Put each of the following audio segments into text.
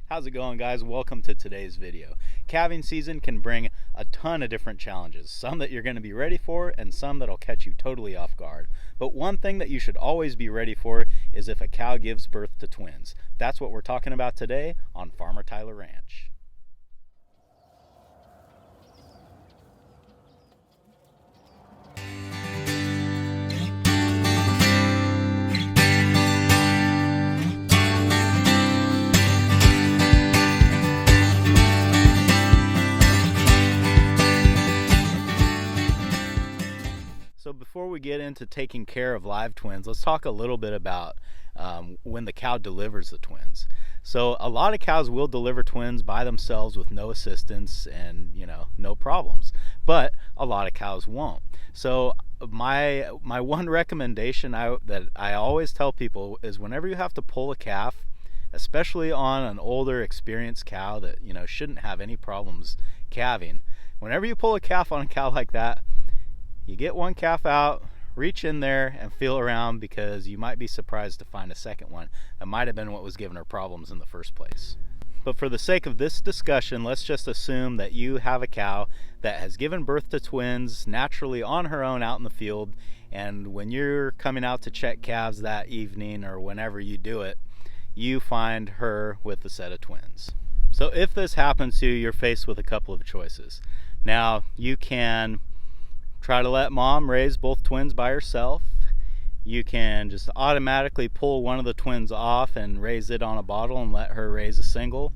How's it going, guys? Welcome to today's video. Calving season can bring a ton of different challenges, some that you're going to be ready for and some that'll catch you totally off guard. But one thing that you should always be ready for is if a cow gives birth to twins. That's what we're talking about today on Farmer Tyler Ranch. So before we get into taking care of live twins, let's talk a little bit about when the cow delivers the twins. So a lot of cows will deliver twins by themselves with no assistance and no problems, but a lot of cows won't. So my one recommendation that I always tell people is whenever you have to pull a calf, especially on an older experienced cow that shouldn't have any problems calving, whenever you pull a calf on a cow like that, you get one calf out, reach in there and feel around, because you might be surprised to find a second one that might have been what was giving her problems in the first place. But for the sake of this discussion, let's just assume that you have a cow that has given birth to twins naturally on her own out in the field, and when you're coming out to check calves that evening or whenever you do it, you find her with a set of twins. So if this happens to you, you're faced with a couple of choices. Now, you can try to let mom raise both twins by herself. You can just automatically pull one of the twins off and raise it on a bottle and let her raise a single.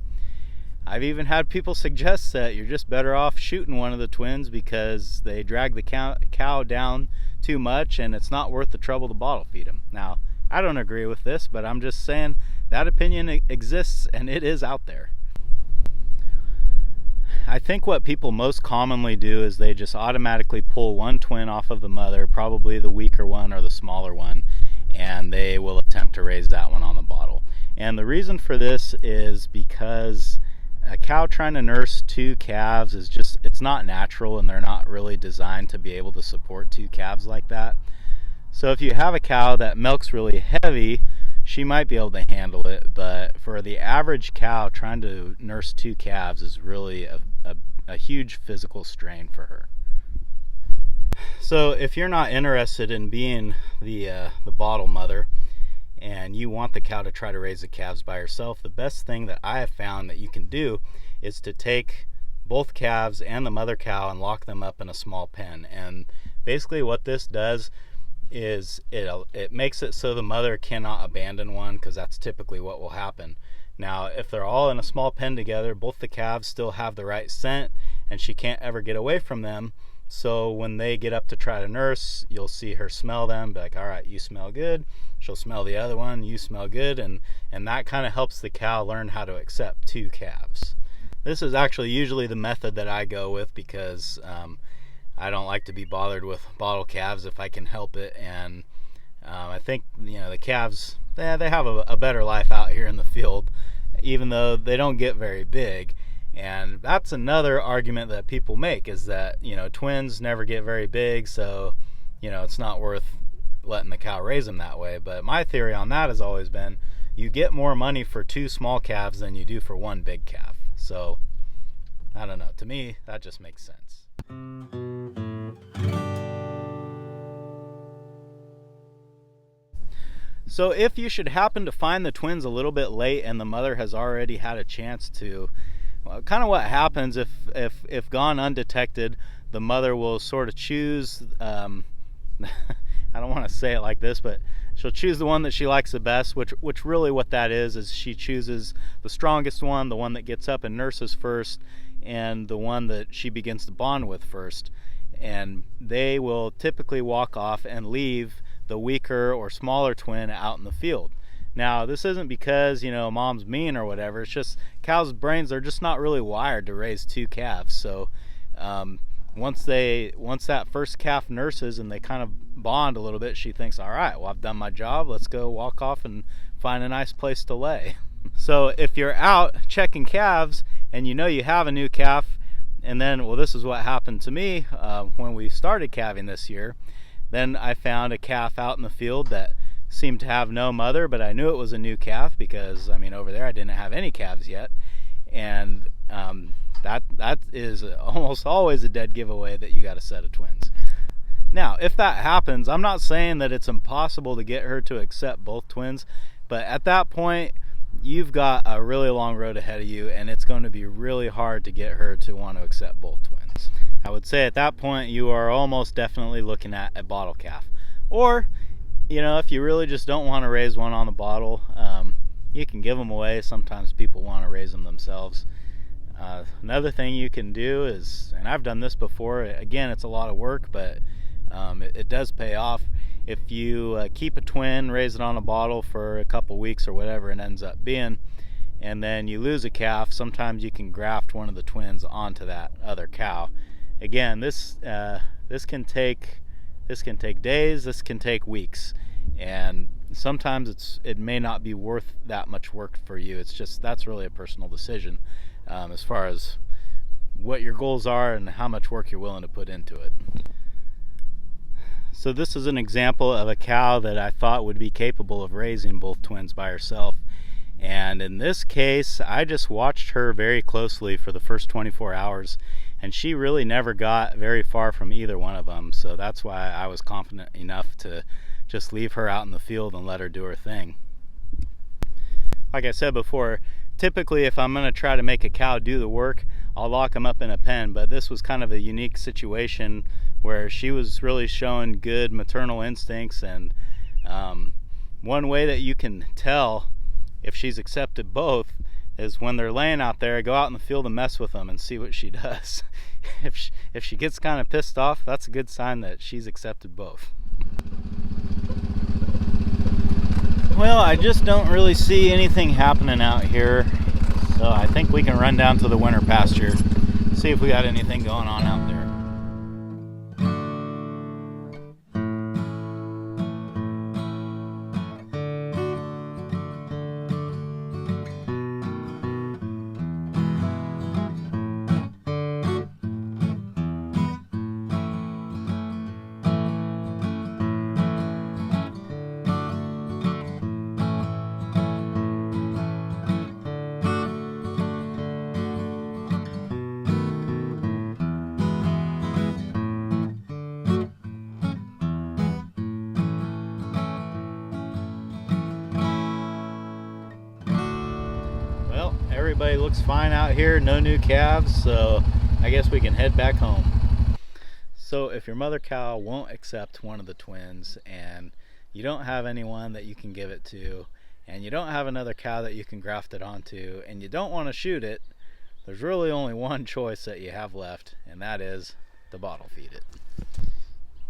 I've even had people suggest that you're just better off shooting one of the twins because they drag the cow down too much and it's not worth the trouble to bottle feed them. Now, I don't agree with this, but I'm just saying that opinion exists and it is out there. I think what people most commonly do is they just automatically pull one twin off of the mother, probably the weaker one or the smaller one, and they will attempt to raise that one on the bottle. And the reason for this is because a cow trying to nurse two calves it's not natural, and they're not really designed to be able to support two calves like that. So if you have a cow that milks really heavy, she might be able to handle it, but for the average cow, trying to nurse two calves is really a huge physical strain for her. So if you're not interested in being the bottle mother and you want the cow to try to raise the calves by herself, the best thing that I have found that you can do is to take both calves and the mother cow and lock them up in a small pen. And basically what this does is it makes it so the mother cannot abandon one, because that's typically what will happen. Now, if they're all in a small pen together, both the calves still have the right scent and she can't ever get away from them. So when they get up to try to nurse, you'll see her smell them, be like, all right, you smell good. She'll smell the other one, you smell good, and that kind of helps the cow learn how to accept two calves. This is actually usually the method that I go with, because I don't like to be bothered with bottle calves if I can help it, and I think the calves, they have a better life out here in the field, even though they don't get very big. And that's another argument that people make, is that twins never get very big, so it's not worth letting the cow raise them that way. But my theory on that has always been, you get more money for two small calves than you do for one big calf. So I don't know, to me that just makes sense. So if you should happen to find the twins a little bit late and the mother has already had a chance to, well, kind of what happens if gone undetected, the mother will sort of choose, I don't want to say it like this, but she'll choose the one that she likes the best, which really what that is she chooses the strongest one, the one that gets up and nurses first, and the one that she begins to bond with first. And they will typically walk off and leave the weaker or smaller twin out in the field. Now, this isn't because mom's mean or whatever. It's just cows' brains are just not really wired to raise two calves. So once that first calf nurses and they kind of bond a little bit, she thinks, all right, well, I've done my job, let's go walk off and find a nice place to lay. So if you're out checking calves and you have a new calf, and then, well, this is what happened to me when we started calving this year. Then I found a calf out in the field that seemed to have no mother, but I knew it was a new calf because, I mean, over there I didn't have any calves yet. And that is almost always a dead giveaway that you got a set of twins. Now, if that happens, I'm not saying that it's impossible to get her to accept both twins, but at that point, you've got a really long road ahead of you, and it's going to be really hard to get her to want to accept both twins. I would say at that point, you are almost definitely looking at a bottle calf. Or, you know, if you really just don't want to raise one on the bottle, you can give them away. Sometimes people want to raise them themselves. Another thing you can do is, and I've done this before, again, it's a lot of work, but it does pay off. If you keep a twin, raise it on a bottle for a couple weeks or whatever it ends up being, and then you lose a calf, sometimes you can graft one of the twins onto that other cow. Again, this can take days, this can take weeks, and sometimes it may not be worth that much work for you. It's just, that's really a personal decision as far as what your goals are and how much work you're willing to put into it. So this is an example of a cow that I thought would be capable of raising both twins by herself. And in this case, I just watched her very closely for the first 24 hours, and she really never got very far from either one of them. So that's why I was confident enough to just leave her out in the field and let her do her thing. Like I said before, typically if I'm going to try to make a cow do the work, I'll lock them up in a pen, but this was kind of a unique situation where she was really showing good maternal instincts. And one way that you can tell if she's accepted both is when they're laying out there, go out in the field and mess with them and see what she does. If she gets kind of pissed off, that's a good sign that she's accepted both. Well, I just don't really see anything happening out here, so I think we can run down to the winter pasture, see if we got anything going on out there. Everybody looks fine out here, no new calves, so I guess we can head back home. So if your mother cow won't accept one of the twins and you don't have anyone that you can give it to, and you don't have another cow that you can graft it onto, and you don't want to shoot it, there's really only one choice that you have left, and that is to bottle feed it.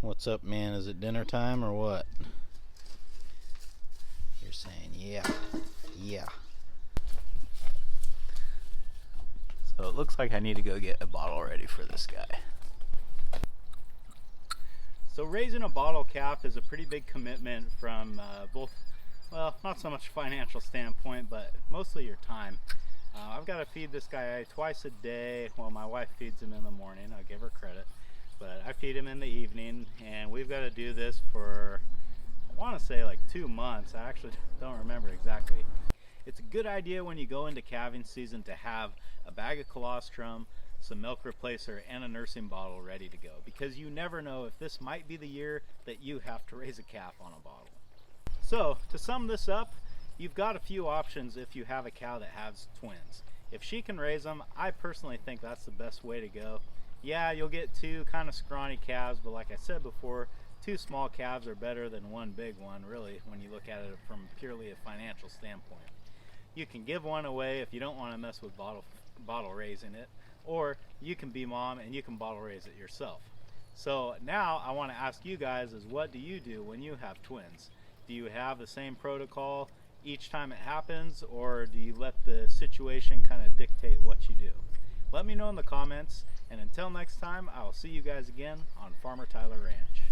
What's up, man? Is it dinner time or what? You're saying yeah. So it looks like I need to go get a bottle ready for this guy. So raising a bottle calf is a pretty big commitment from both, well, not so much financial standpoint, but mostly your time. I've got to feed this guy twice a day. Well, my wife feeds him in the morning, I'll give her credit, but I feed him in the evening, and we've got to do this for, I want to say like 2 months. I actually don't remember exactly. It's a good idea when you go into calving season to have a bag of colostrum, some milk replacer, and a nursing bottle ready to go, because you never know if this might be the year that you have to raise a calf on a bottle. So to sum this up, you've got a few options if you have a cow that has twins. If she can raise them, I personally think that's the best way to go. Yeah, you'll get 2 kind of scrawny calves, but like I said before, 2 small calves are better than 1 big one, really, when you look at it from purely a financial standpoint. You can give one away if you don't want to mess with bottle raising it, or you can be mom and you can bottle raise it yourself. So now I want to ask you guys is, what do you do when you have twins? Do you have the same protocol each time it happens, or do you let the situation kind of dictate what you do? Let me know in the comments, and until next time, I will see you guys again on Farmer Tyler Ranch.